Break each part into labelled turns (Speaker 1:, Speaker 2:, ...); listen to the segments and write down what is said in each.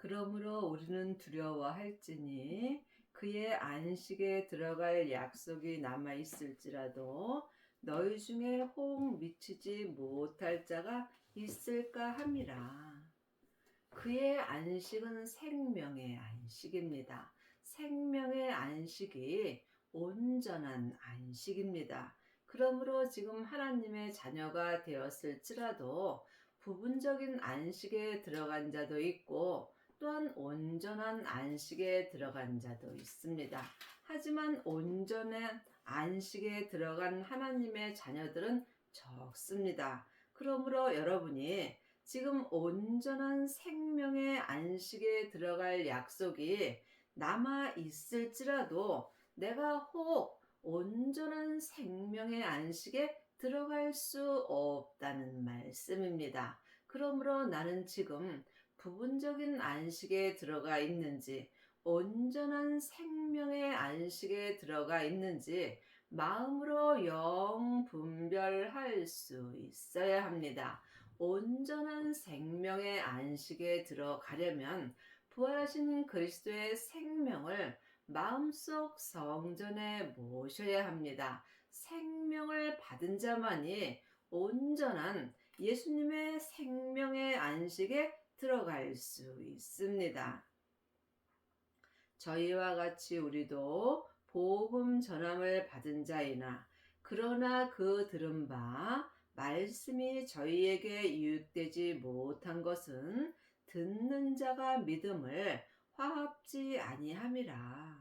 Speaker 1: 그러므로 우리는 두려워할지니 그의 안식에 들어갈 약속이 남아 있을지라도 너희 중에 혹 미치지 못할 자가 있을까 함이라. 그의 안식은 생명의 안식입니다. 생명의 안식이 온전한 안식입니다. 그러므로 지금 하나님의 자녀가 되었을지라도 부분적인 안식에 들어간 자도 있고 또한 온전한 안식에 들어간 자도 있습니다. 하지만 온전한 안식에 들어간 하나님의 자녀들은 적습니다. 그러므로 여러분이 지금 온전한 생명의 안식에 들어갈 약속이 남아 있을지라도 내가 혹 온전한 생명의 안식에 들어갈 수 없다는 말씀입니다. 그러므로 나는 지금 부분적인 안식에 들어가 있는지 온전한 생명의 안식에 들어가 있는지 마음으로 영 분별할 수 있어야 합니다. 온전한 생명의 안식에 들어가려면 부활하신 그리스도의 생명을 마음속 성전에 모셔야 합니다. 생명을 받은 자만이 온전한 예수님의 생명의 안식에 들어갈 수 있습니다. 저희와 같이 우리도 복음 전함을 받은 자이나 그러나 그 들은 바 말씀이 저희에게 유익되지 못한 것은 듣는 자가 믿음을 화합지 아니함이라.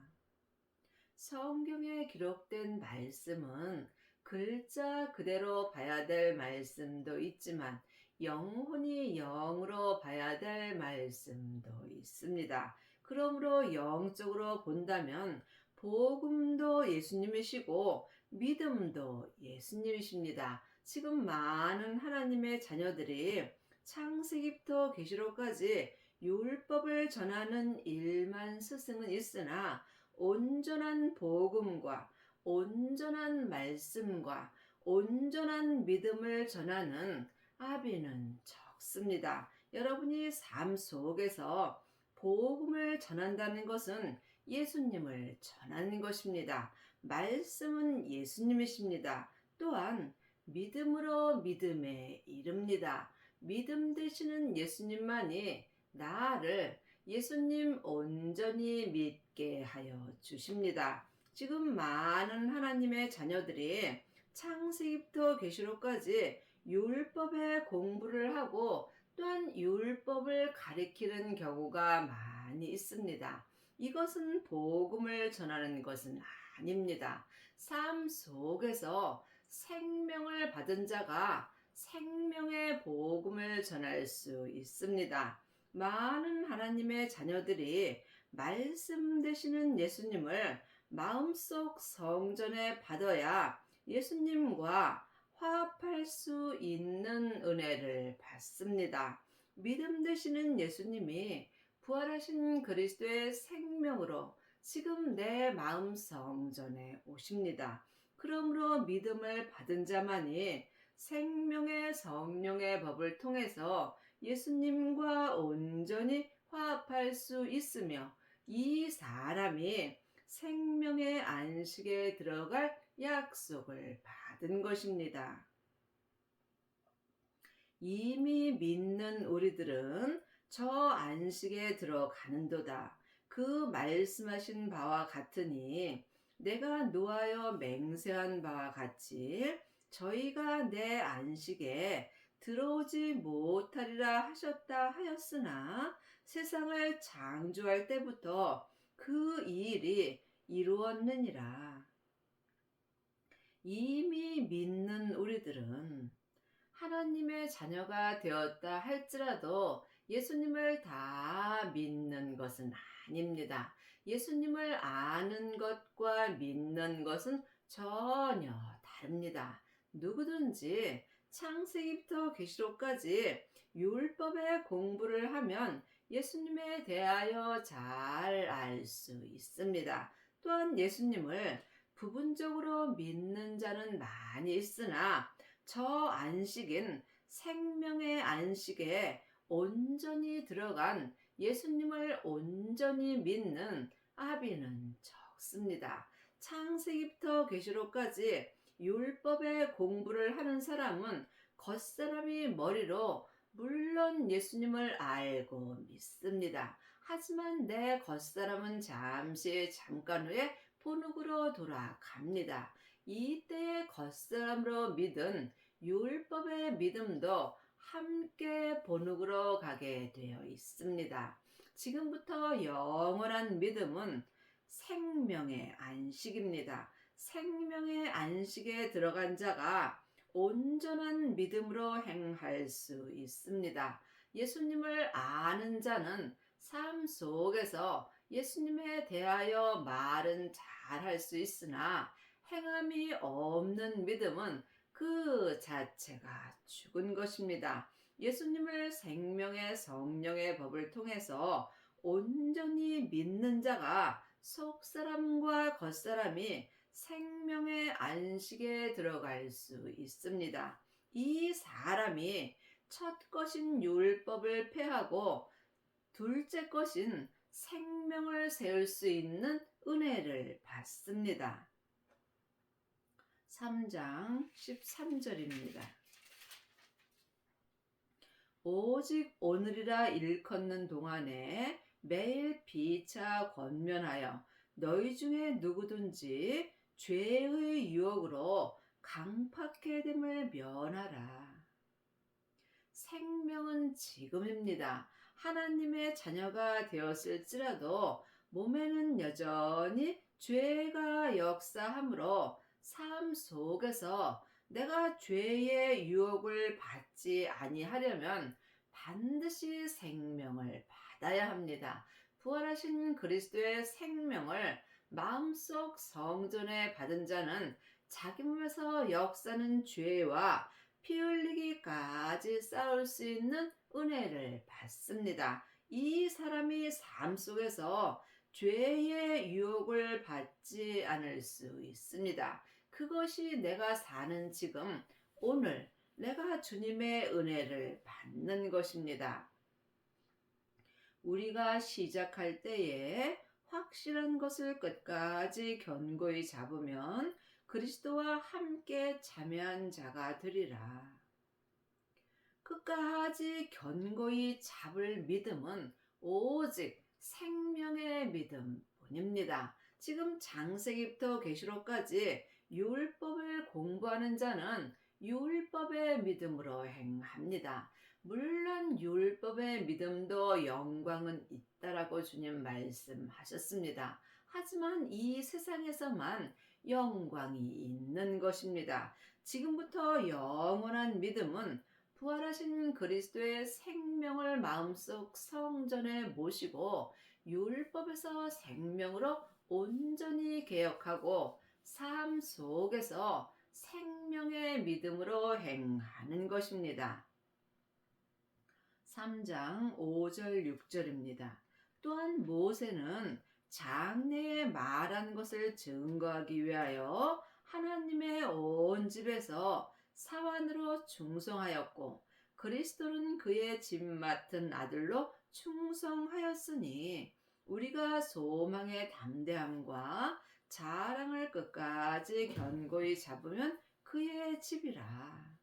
Speaker 1: 성경에 기록된 말씀은 글자 그대로 봐야 될 말씀도 있지만 영혼이 영으로 봐야 될 말씀도 있습니다. 그러므로 영적으로 본다면 복음도 예수님이시고 믿음도 예수님이십니다. 지금 많은 하나님의 자녀들이 창세기부터 계시록까지 율법을 전하는 일만 스승은 있으나 온전한 복음과 온전한 말씀과 온전한 믿음을 전하는 아비는 적습니다. 여러분이 삶 속에서 복음을 전한다는 것은 예수님을 전하는 것입니다. 말씀은 예수님이십니다. 또한 믿음으로 믿음에 이릅니다. 믿음 되시는 예수님만이 나를 예수님 온전히 믿게 하여 주십니다. 지금 많은 하나님의 자녀들이 창세기부터 계시록까지 율법의 공부를 하고 또한 율법을 가리키는 경우가 많이 있습니다. 이것은 복음을 전하는 것은 아닙니다. 삶 속에서 생명을 받은 자가 생명의 복음을 전할 수 있습니다. 많은 하나님의 자녀들이 말씀 되시는 예수님을 마음속 성전에 받아야 예수님과 화합할 수 있는 은혜를 받습니다. 믿음 되시는 예수님이 부활하신 그리스도의 생명으로 지금 내 마음 성전에 오십니다. 그러므로 믿음을 받은 자만이 생명의 성령의 법을 통해서 예수님과 온전히 화합할 수 있으며 이 사람이 생명의 안식에 들어갈 약속을 받은 것입니다. 이미 믿는 우리들은 저 안식에 들어가는도다. 그 말씀하신 바와 같으니 내가 노하여 맹세한 바와 같이 저희가 내 안식에 들어오지 못하리라 하셨다 하였으나 세상을 창조할 때부터 그 일이 이루었느니라. 이미 믿는 우리들은 하나님의 자녀가 되었다 할지라도 예수님을 다 믿는 것은 아닙니다. 예수님을 아는 것과 믿는 것은 전혀 다릅니다. 누구든지 창세기부터 계시록까지 율법의 공부를 하면 예수님에 대하여 잘 알 수 있습니다. 또한 예수님을 부분적으로 믿는 자는 많이 있으나 저 안식인 생명의 안식에 온전히 들어간 예수님을 온전히 믿는 아비는 적습니다. 창세기부터 계시록까지 율법의 공부를 하는 사람은 겉사람이 머리로 물론 예수님을 알고 믿습니다. 하지만 내 겉사람은 잠깐 후에 본흙으로 돌아갑니다. 이때의 겉사람으로 믿은 율법의 믿음도 함께 본흙으로 가게 되어 있습니다. 지금부터 영원한 믿음은 생명의 안식입니다. 생명의 안식에 들어간 자가 온전한 믿음으로 행할 수 있습니다. 예수님을 아는 자는 삶 속에서 예수님에 대하여 말은 잘 할 수 있으나 행함이 없는 믿음은 그 자체가 죽은 것입니다. 예수님을 생명의 성령의 법을 통해서 온전히 믿는 자가 속사람과 겉사람이 생명의 안식에 들어갈 수 있습니다. 이 사람이 첫 것인 율법을 폐하고 둘째 것인 생명을 세울 수 있는 은혜를 받습니다. 3장 13절입니다. 오직 오늘이라 일컫는 동안에 매일 비차 권면하여 너희 중에 누구든지 죄의 유혹으로 강팍해 됨을 면하라. 생명은 지금입니다. 하나님의 자녀가 되었을지라도 몸에는 여전히 죄가 역사하므로 삶 속에서 내가 죄의 유혹을 받지 아니하려면 반드시 생명을 받아야 합니다. 부활하신 그리스도의 생명을 마음속 성전에 받은 자는 자기 몸에서 역사하는 죄와 피 흘리기까지 싸울 수 있는 은혜를 받습니다. 이 사람이 삶 속에서 죄의 유혹을 받지 않을 수 있습니다. 그것이 내가 사는 지금 오늘 내가 주님의 은혜를 받는 것입니다. 우리가 시작할 때에 확실한 것을 끝까지 견고히 잡으면 그리스도와 함께 참여한 자가 되리라. 끝까지 견고히 잡을 믿음은 오직 생명의 믿음뿐입니다. 지금 창세기부터 계시록까지 율법을 공부하는 자는 율법의 믿음으로 행합니다. 물론 율법의 믿음도 영광은 있다라고 주님 말씀하셨습니다. 하지만 이 세상에서만 영광이 있는 것입니다. 지금부터 영원한 믿음은 부활하신 그리스도의 생명을 마음속 성전에 모시고 율법에서 생명으로 온전히 개혁하고 삶 속에서 생명의 믿음으로 행하는 것입니다. 3장 5절 6절입니다. 또한 모세는 장래에 말한 것을 증거하기 위하여 하나님의 온 집에서 사환으로 충성하였고 그리스도는 그의 집 맡은 아들로 충성하였으니 우리가 소망의 담대함과 자랑을 끝까지 견고히 잡으면 그의 집이라.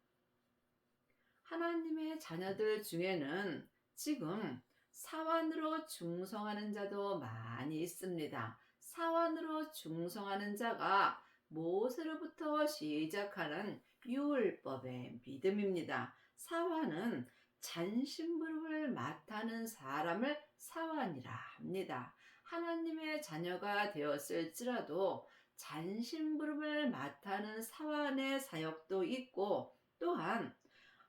Speaker 1: 하나님의 자녀들 중에는 지금 사환으로 충성하는 자도 많이 있습니다. 사환으로 충성하는 자가 모세로부터 시작하는 율법의 믿음입니다. 사환은 잔심부름을 맡아는 사람을 사환이라 합니다. 하나님의 자녀가 되었을지라도 잔심부름을 맡아는 사환의 사역도 있고 또한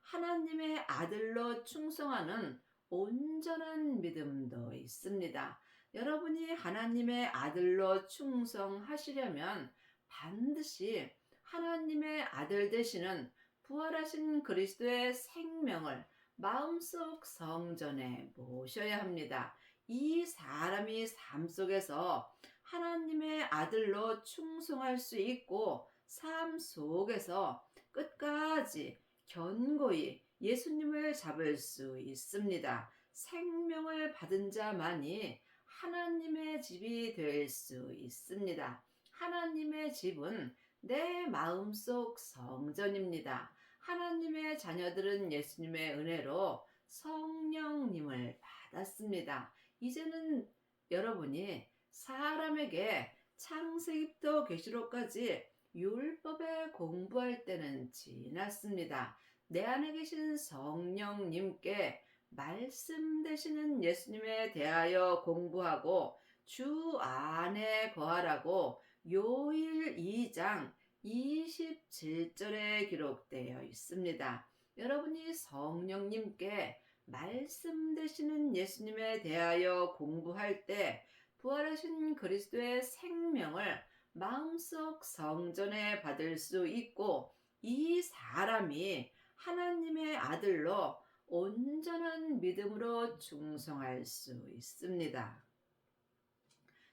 Speaker 1: 하나님의 아들로 충성하는 온전한 믿음도 있습니다. 여러분이 하나님의 아들로 충성하시려면 반드시 하나님의 아들 되시는 부활하신 그리스도의 생명을 마음속 성전에 모셔야 합니다. 이 사람이 삶 속에서 하나님의 아들로 충성할 수 있고 삶 속에서 끝까지 견고히 예수님을 잡을 수 있습니다. 생명을 받은 자만이 하나님의 집이 될 수 있습니다. 하나님의 집은 내 마음속 성전입니다. 하나님의 자녀들은 예수님의 은혜로 성령님을 받았습니다. 이제는 여러분이 사람에게 창세기부터 계시록까지 율법에 공부할 때는 지났습니다. 내 안에 계신 성령님께 말씀 되시는 예수님에 대하여 공부하고 주 안에 거하라고 요일 2장 27절에 기록되어 있습니다. 여러분이 성령님께 말씀 되시는 예수님에 대하여 공부할 때 부활하신 그리스도의 생명을 마음속 성전에 받을 수 있고 이 사람이 하나님의 아들로 온전한 믿음으로 충성할 수 있습니다.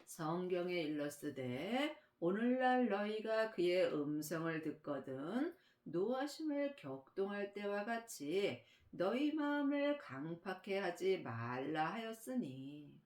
Speaker 1: 성경에 일렀으되 오늘날 너희가 그의 음성을 듣거든 노하심을 격동할 때와 같이 너희 마음을 강팍해 하지 말라 하였으니.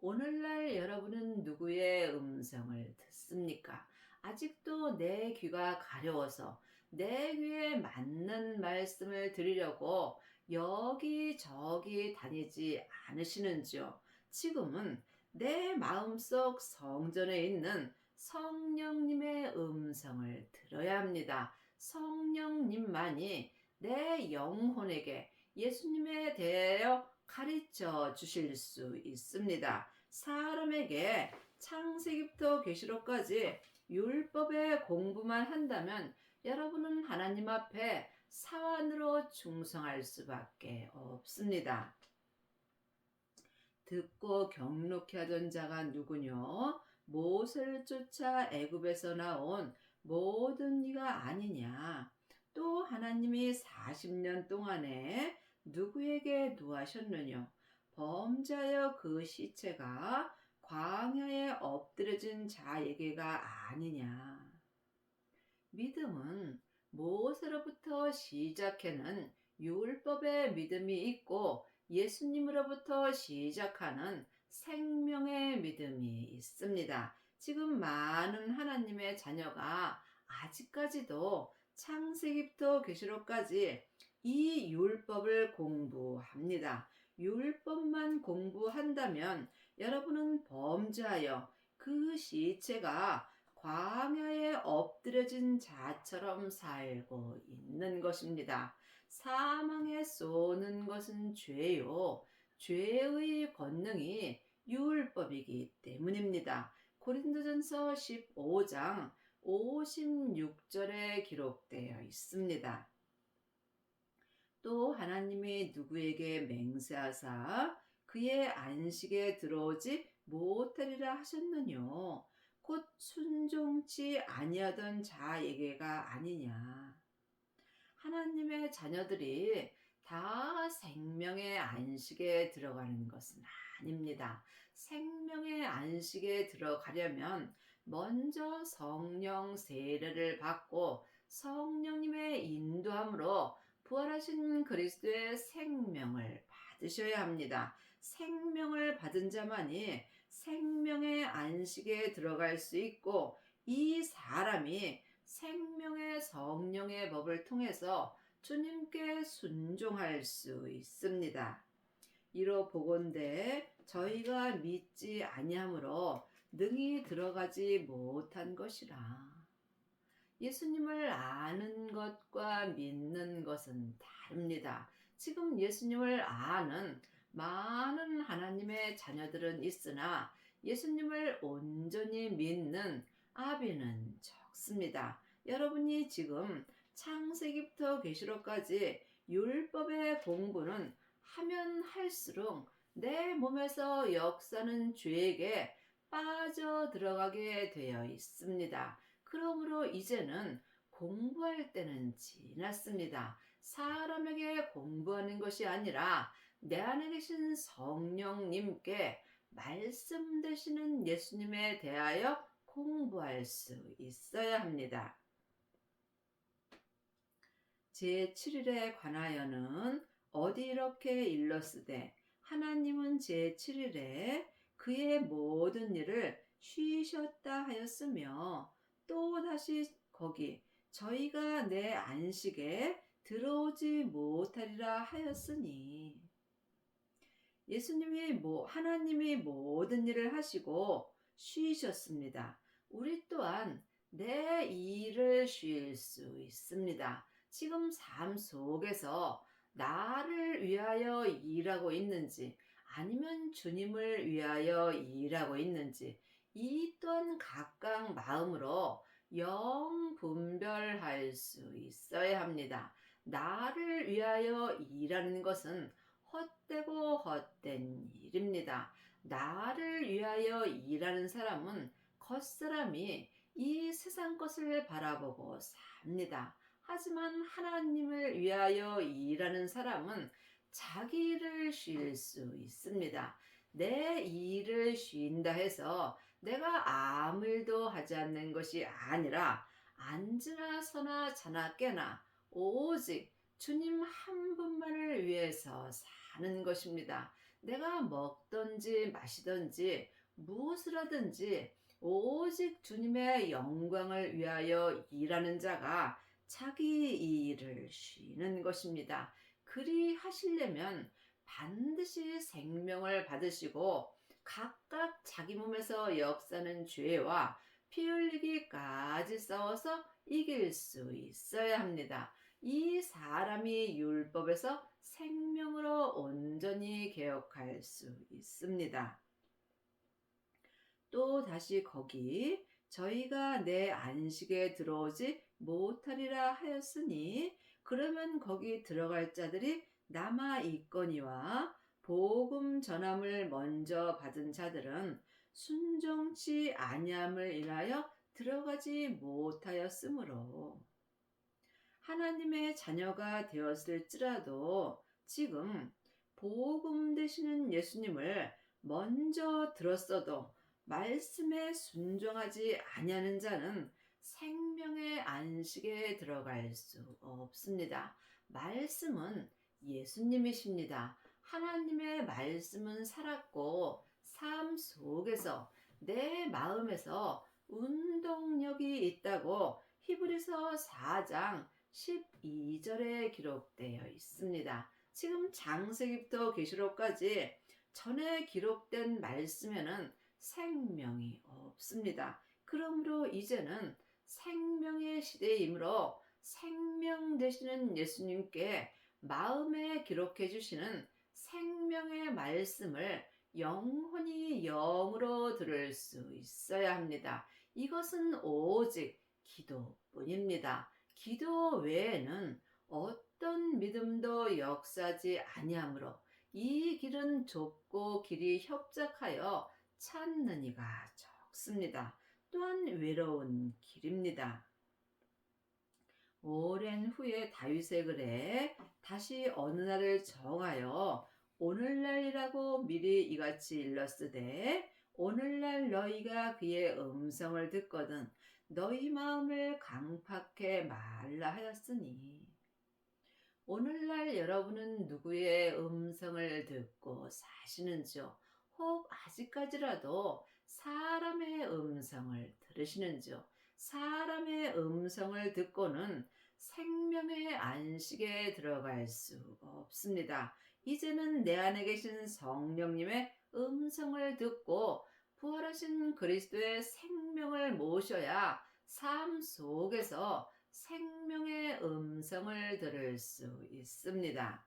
Speaker 1: 오늘날 여러분은 누구의 음성을 듣습니까? 아직도 내 귀가 가려워서 내 귀에 맞는 말씀을 드리려고 여기저기 다니지 않으시는지요? 지금은 내 마음속 성전에 있는 성령님의 음성을 들어야 합니다. 성령님만이 내 영혼에게 예수님에 대하여 가르쳐 주실 수 있습니다. 사람에게 창세기부터 계시록까지 율법의 공부만 한다면 여러분은 하나님 앞에 사환으로 충성할 수밖에 없습니다. 듣고 경록케 하던 자가 누구뇨? 모세를 쫓아 애굽에서 나온 모든 이가 아니냐? 또 하나님이 40년 동안에 누구에게 노하셨느냐? 범죄하여 그 시체가 광야에 엎드려진 자에게가 아니냐? 믿음은 모세로부터 시작하는 율법의 믿음이 있고 예수님으로부터 시작하는 생명의 믿음이 있습니다. 지금 많은 하나님의 자녀가 아직까지도 창세기부터 계시록까지 이 율법을 공부합니다. 율법만 공부한다면 여러분은 범죄하여 그 시체가 광야에 엎드려진 자처럼 살고 있는 것입니다. 사망에 쏘는 것은 죄요. 죄의 권능이 율법이기 때문입니다. 고린도전서 15장 56절에 기록되어 있습니다. 또 하나님이 누구에게 맹세하사 그의 안식에 들어오지 못하리라 하셨느뇨? 곧 순종치 아니하던 자에게가 아니냐. 하나님의 자녀들이 다 생명의 안식에 들어가는 것은 아닙니다. 생명의 안식에 들어가려면 먼저 성령 세례를 받고 성령님의 인도함으로 부활하신 그리스도의 생명을 받으셔야 합니다. 생명을 받은 자만이 생명의 안식에 들어갈 수 있고 이 사람이 생명의 성령의 법을 통해서 주님께 순종할 수 있습니다. 이로 보건대 저희가 믿지 아니하므로 능히 들어가지 못한 것이라. 예수님을 아는 것과 믿는 것은 다릅니다. 지금 예수님을 아는 많은 하나님의 자녀들은 있으나 예수님을 온전히 믿는 아비는 적습니다. 여러분이 지금 창세기부터 계시록까지 율법의 공부는 하면 할수록 내 몸에서 역사는 죄에게 빠져 들어가게 되어 있습니다. 그러므로 이제는 공부할 때는 지났습니다. 사람에게 공부하는 것이 아니라 내 안에 계신 성령님께 말씀 되시는 예수님에 대하여 공부할 수 있어야 합니다. 제7일에 관하여는 어디 이렇게 일렀으되 하나님은 제7일에 그의 모든 일을 쉬셨다 하였으며 또 다시 거기 저희가 내 안식에 들어오지 못하리라 하였으니 하나님이 모든 일을 하시고 쉬셨습니다. 우리 또한 내 일을 쉴 수 있습니다. 지금 삶 속에서 나를 위하여 일하고 있는지 아니면 주님을 위하여 일하고 있는지 이 또한 각각 마음으로 영 분별할 수 있어야 합니다. 나를 위하여 일하는 것은 헛되고 헛된 일입니다. 나를 위하여 일하는 사람은 겉사람이 이 세상 것을 바라보고 삽니다. 하지만 하나님을 위하여 일하는 사람은 자기 일을 쉴 수 있습니다. 내 일을 쉰다 해서 내가 아무 일도 하지 않는 것이 아니라 앉으나 서나 자나 깨나 오직 주님 한 분만을 위해서 사는 것입니다. 내가 먹든지 마시든지 무엇을 하든지 오직 주님의 영광을 위하여 일하는 자가 자기 일을 쉬는 것입니다. 그리 하시려면 반드시 생명을 받으시고 각각 자기 몸에서 역사는 죄와 피 흘리기까지 싸워서 이길 수 있어야 합니다. 이 사람이 율법에서 생명으로 온전히 개혁할 수 있습니다. 또 다시 거기 저희가 내 안식에 들어오지 못하리라 하였으니 그러면 거기 들어갈 자들이 남아 있거니와 복음 전함을 먼저 받은 자들은 순종치 아니함을 인하여 들어가지 못하였으므로 하나님의 자녀가 되었을지라도 지금 복음 되시는 예수님을 먼저 들었어도 말씀에 순종하지 아니하는 자는 생명의 안식에 들어갈 수 없습니다. 말씀은 예수님이십니다. 하나님의 말씀은 살았고 삶 속에서 내 마음에서 운동력이 있다고 히브리서 4장 12절에 기록되어 있습니다. 지금 창세기부터 계시록까지 전에 기록된 말씀에는 생명이 없습니다. 그러므로 이제는 생명의 시대이므로 생명 되시는 예수님께 마음에 기록해 주시는 생명의 말씀을 영원히 영으로 들을 수 있어야 합니다. 이것은 오직 기도뿐입니다. 기도 외에는 어떤 믿음도 역사하지 아니하므로 이 길은 좁고 길이 협착하여 찾는 이가 적습니다. 또한 외로운 길입니다. 오랜 후에 다윗의 글에 다시 어느 날을 정하여 오늘날이라고 미리 이같이 일렀으되 오늘날 너희가 그의 음성을 듣거든 너희 마음을 강팍해 말라 하였으니 오늘날 여러분은 누구의 음성을 듣고 사시는지요? 혹 아직까지라도 사람의 음성을 들으시는지요? 사람의 음성을 듣고는 생명의 안식에 들어갈 수 없습니다. 이제는 내 안에 계신 성령님의 음성을 듣고 부활하신 그리스도의 생명을 모셔야 삶 속에서 생명의 음성을 들을 수 있습니다.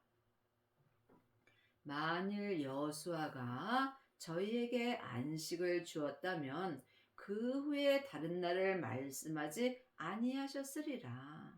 Speaker 1: 만일 여호수아가 저희에게 안식을 주었다면 그 후에 다른 날을 말씀하지 아니하셨으리라.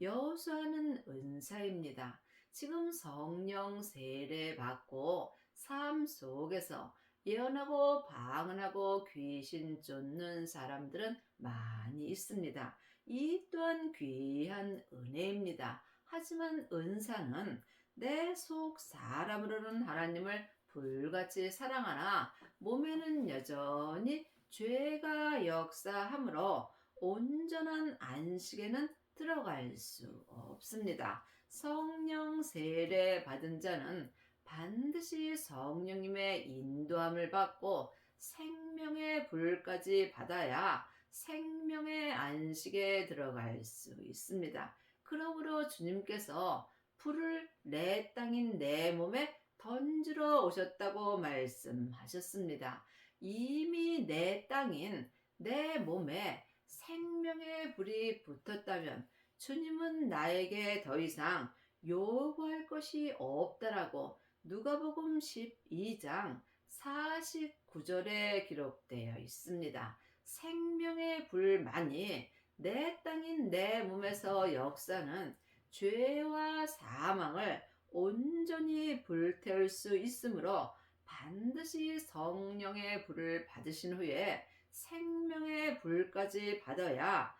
Speaker 1: 여호수아는 은사입니다. 지금 성령 세례 받고 삶 속에서 예언하고 방언하고 귀신 쫓는 사람들은 많이 있습니다. 이 또한 귀한 은혜입니다. 하지만 은사는 내 속 사람으로는 하나님을 불같이 사랑하나 몸에는 여전히 죄가 역사하므로 온전한 안식에는 들어갈 수 없습니다. 성령 세례 받은 자는 반드시 성령님의 인도함을 받고 생명의 불까지 받아야 생명의 안식에 들어갈 수 있습니다. 그러므로 주님께서 불을 내 땅인 내 몸에 던지러 오셨다고 말씀하셨습니다. 이미 내 땅인 내 몸에 생명의 불이 붙었다면 주님은 나에게 더 이상 요구할 것이 없다라고 누가복음 12장 49절에 기록되어 있습니다. 생명의 불만이 내 땅인 내 몸에서 역사는 죄와 사망을 온전히 불태울 수 있으므로 반드시 성령의 불을 받으신 후에 생명의 불까지 받아야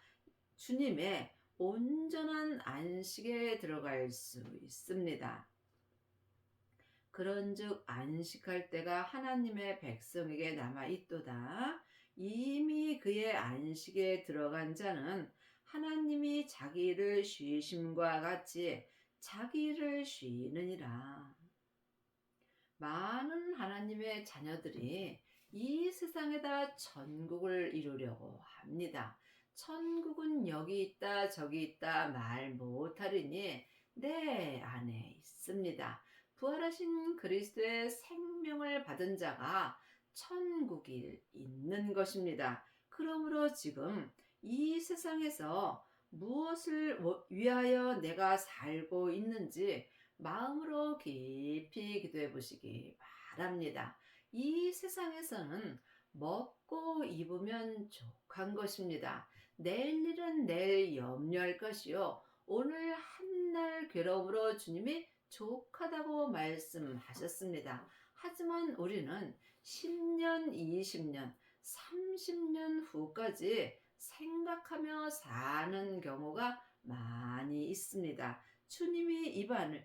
Speaker 1: 주님의 온전한 안식에 들어갈 수 있습니다. 그런즉 안식할 때가 하나님의 백성에게 남아 있도다. 이미 그의 안식에 들어간 자는 하나님이 자기를 쉬심과 같이 자기를 쉬느니라. 많은 하나님의 자녀들이 이 세상에다 천국을 이루려고 합니다. 천국은 여기 있다 저기 있다 말 못하리니 내 안에 있습니다. 부활하신 그리스도의 생명을 받은 자가 천국이 있는 것입니다. 그러므로 지금 이 세상에서 무엇을 위하여 내가 살고 있는지 마음으로 깊이 기도해 보시기 바랍니다. 이 세상에서는 먹고 입으면 족한 것입니다. 내일 일은 내일 염려할 것이요. 오늘 한날 괴로움으로 주님이 족하다고 말씀하셨습니다. 하지만 우리는 10년, 20년, 30년 후까지 생각하며 사는 경우가 많이 있습니다. 주님이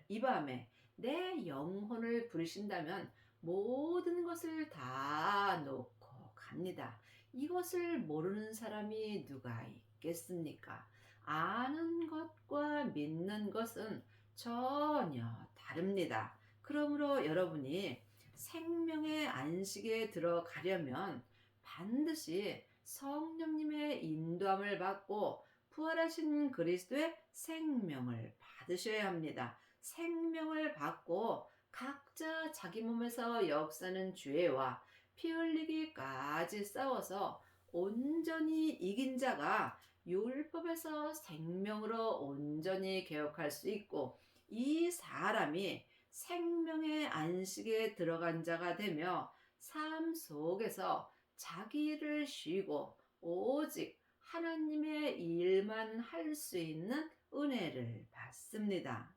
Speaker 1: 이 밤에 내 영혼을 부르신다면 모든 것을 다 놓고 갑니다. 이것을 모르는 사람이 누가 있겠습니까? 아는 것과 믿는 것은 전혀 다릅니다. 그러므로 여러분이 생명의 안식에 들어가려면 반드시 성령님의 인도함을 받고 부활하신 그리스도의 생명을 받으셔야 합니다. 생명을 받고 각자 자기 몸에서 역사는 죄와 피 흘리기까지 싸워서 온전히 이긴 자가 율법에서 생명으로 온전히 개혁할 수 있고 이 사람이 생명의 안식에 들어간 자가 되며 삶 속에서 자기를 쉬고 오직 하나님의 일만 할 수 있는 은혜를 받습니다.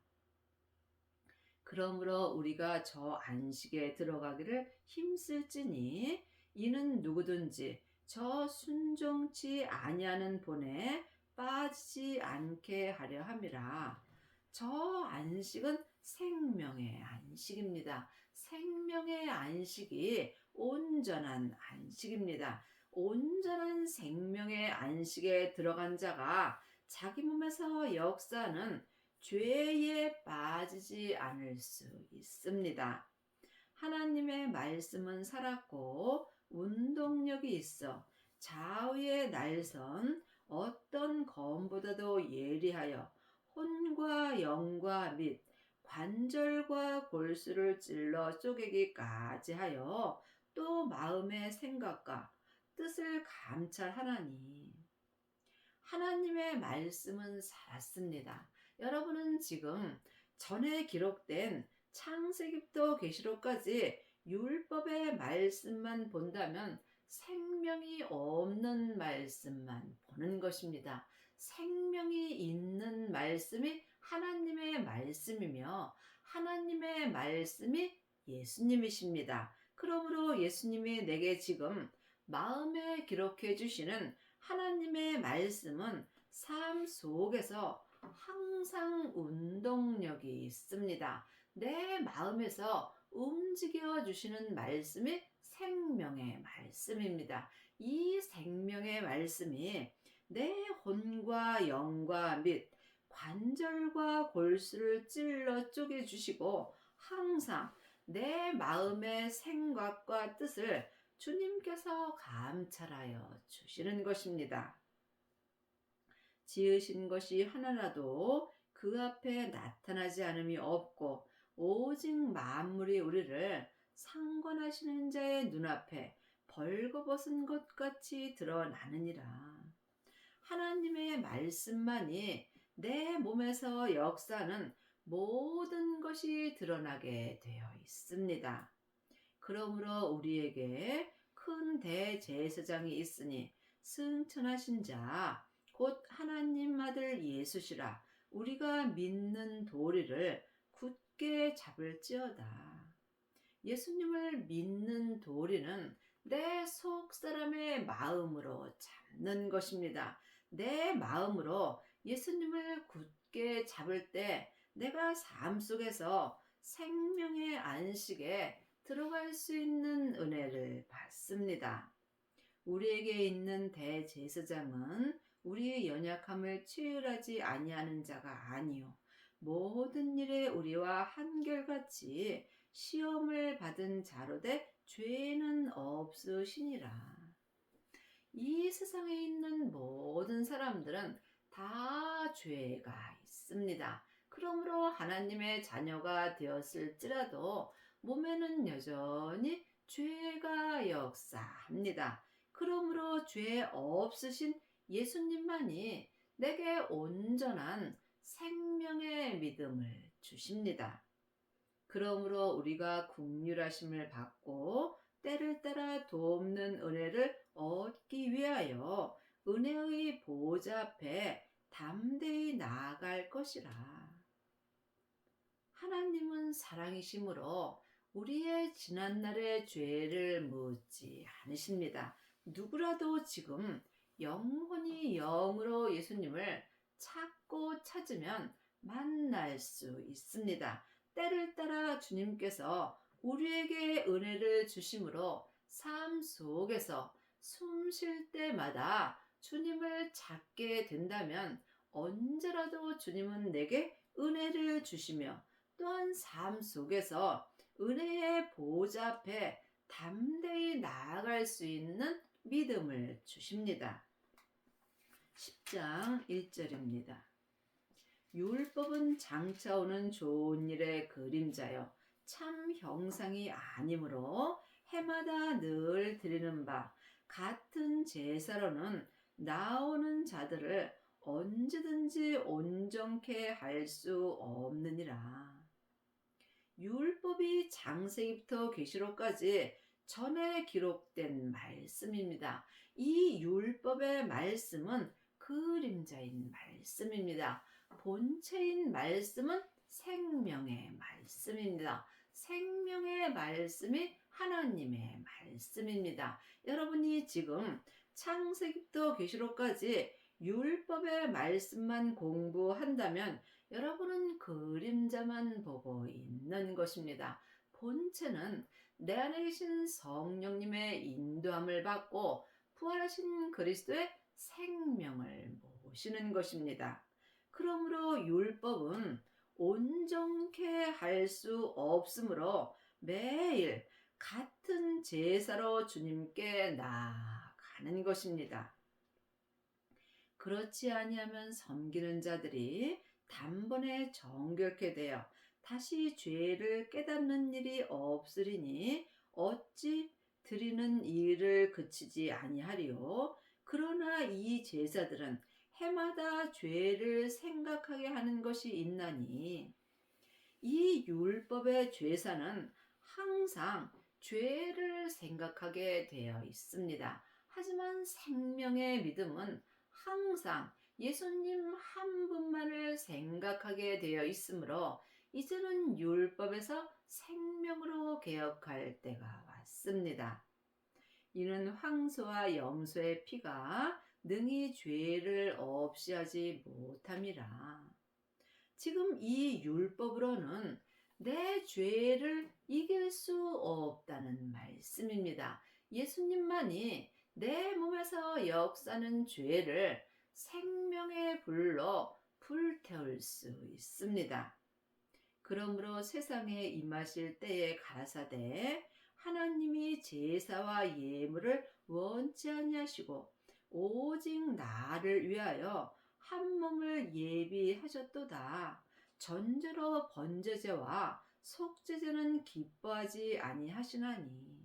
Speaker 1: 그러므로 우리가 저 안식에 들어가기를 힘쓸지니 이는 누구든지 저 순종치 아니하는 본에 빠지지 않게 하려 함이라. 저 안식은 생명의 안식입니다. 생명의 안식이 온전한 안식입니다. 온전한 생명의 안식에 들어간 자가 자기 몸에서 역사는 죄에 빠지지 않을 수 있습니다. 하나님의 말씀은 살았고 운동력이 있어 좌우의 날선 어떤 검보다도 예리하여 혼과 영과 및 관절과 골수를 찔러 쪼개기까지 하여 또 마음의 생각과 뜻을 감찰하나니 하나님의 말씀은 살았습니다. 여러분은 지금 전에 기록된 창세기부터 계시록까지 율법의 말씀만 본다면 생명이 없는 말씀만 보는 것입니다. 생명이 있는 말씀이 하나님의 말씀이며 하나님의 말씀이 예수님이십니다. 그러므로 예수님이 내게 지금 마음에 기록해 주시는 하나님의 말씀은 삶 속에서 항상 운동력이 있습니다. 내 마음에서 움직여 주시는 말씀이 생명의 말씀입니다. 이 생명의 말씀이 내 혼과 영과 및 관절과 골수를 찔러 쪼개주시고 항상 내 마음의 생각과 뜻을 주님께서 감찰하여 주시는 것입니다. 지으신 것이 하나라도 그 앞에 나타나지 않음이 없고 오직 만물이 우리를 상관하시는 자의 눈앞에 벌거벗은 것 같이 드러나느니라. 하나님의 말씀만이 내 몸에서 역사하는 모든 것이 드러나게 되어 있습니다. 그러므로 우리에게 큰 대제사장이 있으니 승천하신 자, 곧 하나님 아들 예수시라. 우리가 믿는 도리를 굳게 잡을지어다. 예수님을 믿는 도리는 내 속사람의 마음으로 잡는 것입니다. 내 마음으로 예수님을 굳게 잡을 때 내가 삶 속에서 생명의 안식에 들어갈 수 있는 은혜를 받습니다. 우리에게 있는 대제사장은 우리의 연약함을 치유하지 아니하는 자가 아니요 모든 일에 우리와 한결같이 시험을 받은 자로 돼 죄는 없으시니라. 이 세상에 있는 모든 사람들은 다 죄가 있습니다. 그러므로 하나님의 자녀가 되었을지라도 몸에는 여전히 죄가 역사합니다. 그러므로 죄 없으신 예수님만이 내게 온전한 생명의 믿음을 주십니다. 그러므로 우리가 긍휼하심을 받고 때를 따라 돕는 은혜를 얻기 위하여 은혜의 보좌 앞에 담대히 나아갈 것이라. 하나님은 사랑이심으로 우리의 지난날의 죄를 묻지 않으십니다. 누구라도 지금 영혼이 영으로 예수님을 찾고 찾으면 만날 수 있습니다. 때를 따라 주님께서 우리에게 은혜를 주심으로 삶 속에서 숨 쉴 때마다 주님을 찾게 된다면 언제라도 주님은 내게 은혜를 주시며 또한 삶 속에서 은혜의 보좌 앞에 담대히 나아갈 수 있는 믿음을 주십니다. 10장 1절입니다. 율법은 장차 오는 좋은 일의 그림자요 참 형상이 아니므로 해마다 늘 드리는 바 같은 제사로는 나오는 자들을 언제든지 온전케 할 수 없느니라. 율법이 창세기부터 계시록까지 전에 기록된 말씀입니다. 이 율법의 말씀은 그림자인 말씀입니다. 본체인 말씀은 생명의 말씀입니다. 생명의 말씀이 하나님의 말씀입니다. 여러분이 지금 창세기부터 계시록까지 율법의 말씀만 공부한다면 여러분은 그림자만 보고 있는 것입니다. 본체는 내 안에 계신 성령님의 인도함을 받고 부활하신 그리스도의 생명을 모시는 것입니다. 그러므로 율법은 온전케 할 수 없으므로 매일 같은 제사로 주님께 나아가는 것입니다. 그렇지 아니하면 섬기는 자들이 단번에 정결케 되어 다시 죄를 깨닫는 일이 없으리니 어찌 드리는 일을 그치지 아니하리요. 그러나 이 제사들은 해마다 죄를 생각하게 하는 것이 있나니 이 율법의 제사는 항상 죄를 생각하게 되어 있습니다. 하지만 생명의 믿음은 항상 예수님 한 분만을 생각하게 되어 있으므로 이제는 율법에서 생명으로 개혁할 때가 왔습니다. 이는 황소와 염소의 피가 능히 죄를 없이 하지 못함이라. 지금 이 율법으로는 내 죄를 이길 수 없다는 말씀입니다. 예수님만이 내 몸에서 역사하는 죄를 생명의 불로 불태울 수 있습니다. 그러므로 세상에 임하실 때에 가라사대 하나님이 제사와 예물을 원치 아니하시고 오직 나를 위하여 한 몸을 예비하셨도다. 전제로 번제제와 속제제는 기뻐하지 아니하시나니.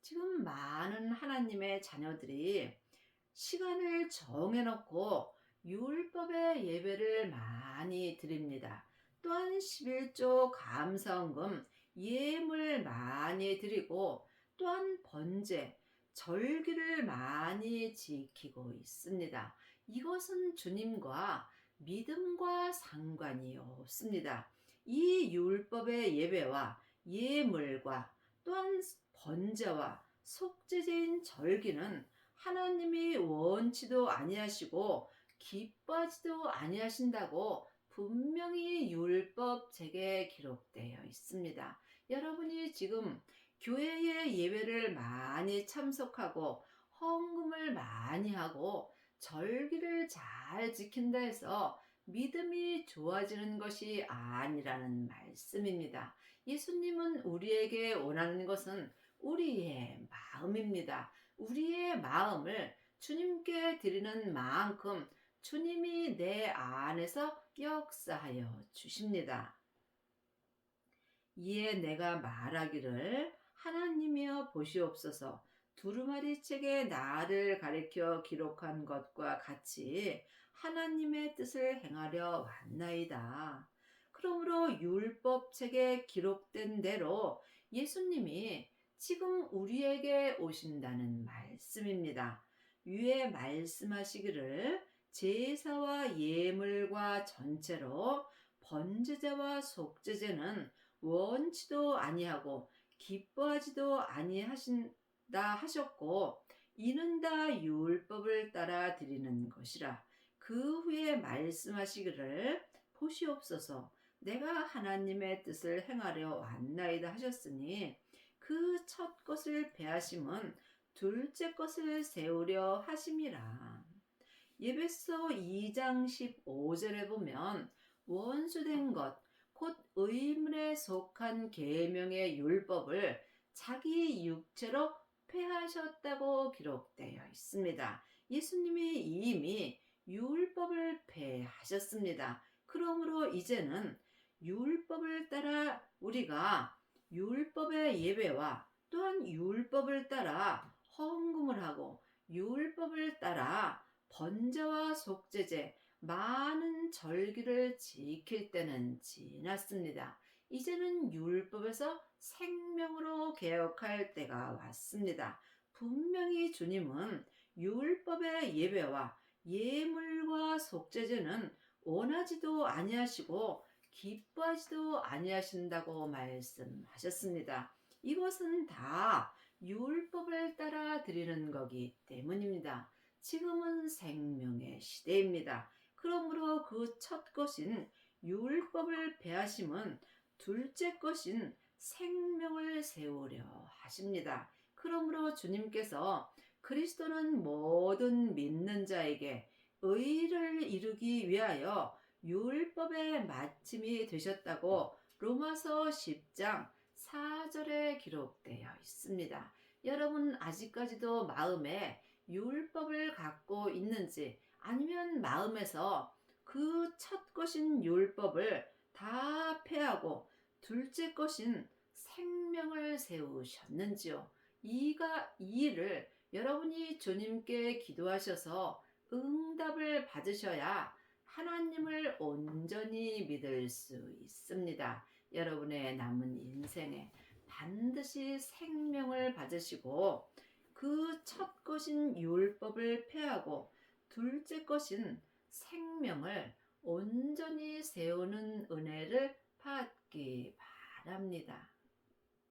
Speaker 1: 지금 많은 하나님의 자녀들이 시간을 정해놓고 율법의 예배를 많이 드립니다. 또한 11조 감사헌금 예물 많이 드리고 또한 번제, 절기를 많이 지키고 있습니다. 이것은 주님과 믿음과 상관이 없습니다. 이 율법의 예배와 예물과 또한 번제와 속죄제인 절기는 하나님이 원치도 아니하시고 기뻐하지도 아니하신다고 분명히 율법 책에 기록되어 있습니다. 여러분이 지금 교회의 예배를 많이 참석하고 헌금을 많이 하고 절기를 잘 지킨다 해서 믿음이 좋아지는 것이 아니라는 말씀입니다. 예수님은 우리에게 원하는 것은 우리의 마음입니다. 우리의 마음을 주님께 드리는 만큼 주님이 내 안에서 역사하여 주십니다. 이에 내가 말하기를 하나님이여 보시옵소서 두루마리 책에 나를 가리켜 기록한 것과 같이 하나님의 뜻을 행하려 왔나이다. 그러므로 율법 책에 기록된 대로 예수님이 지금 우리에게 오신다는 말씀입니다. 위에 말씀하시기를 제사와 예물과 전체로 번제제와 속제제는 원치도 아니하고 기뻐하지도 아니하신다 하셨고 이는 다 율법을 따라 드리는 것이라. 그 후에 말씀하시기를 보시옵소서 내가 하나님의 뜻을 행하려 왔나이다 하셨으니 그 첫 것을 베하심은 둘째 것을 세우려 하심이라. 예배서 2장 15절에 보면 원수된 것, 곧 의문에 속한 계명의 율법을 자기 육체로 폐하셨다고 기록되어 있습니다. 예수님이 이미 율법을 폐하셨습니다. 그러므로 이제는 율법을 따라 우리가 율법의 예배와 또한 율법을 따라 헌금을 하고 율법을 따라 번제와 속죄제 많은 절기를 지킬 때는 지났습니다. 이제는 율법에서 생명으로 개혁할 때가 왔습니다. 분명히 주님은 율법의 예배와 예물과 속죄제는 원하지도 아니하시고 기뻐하지도 아니하신다고 말씀하셨습니다. 이것은 다 율법을 따라 드리는 거기 때문입니다. 지금은 생명의 시대입니다. 그러므로 그 첫 것인 율법을 폐하심은 둘째 것인 생명을 세우려 하십니다. 그러므로 주님께서 그리스도는 모든 믿는 자에게 의를 이루기 위하여 율법의 마침이 되셨다고 로마서 10장 4절에 기록되어 있습니다. 여러분 아직까지도 마음에 율법을 갖고 있는지 아니면 마음에서 그 첫 것인 율법을 다 폐하고 둘째 것인 생명을 세우셨는지요? 이 일을 여러분이 주님께 기도하셔서 응답을 받으셔야 하나님을 온전히 믿을 수 있습니다. 여러분의 남은 인생에 반드시 생명을 받으시고 그 첫 것인 율법을 폐하고 둘째 것인 생명을 온전히 세우는 은혜를 받기 바랍니다.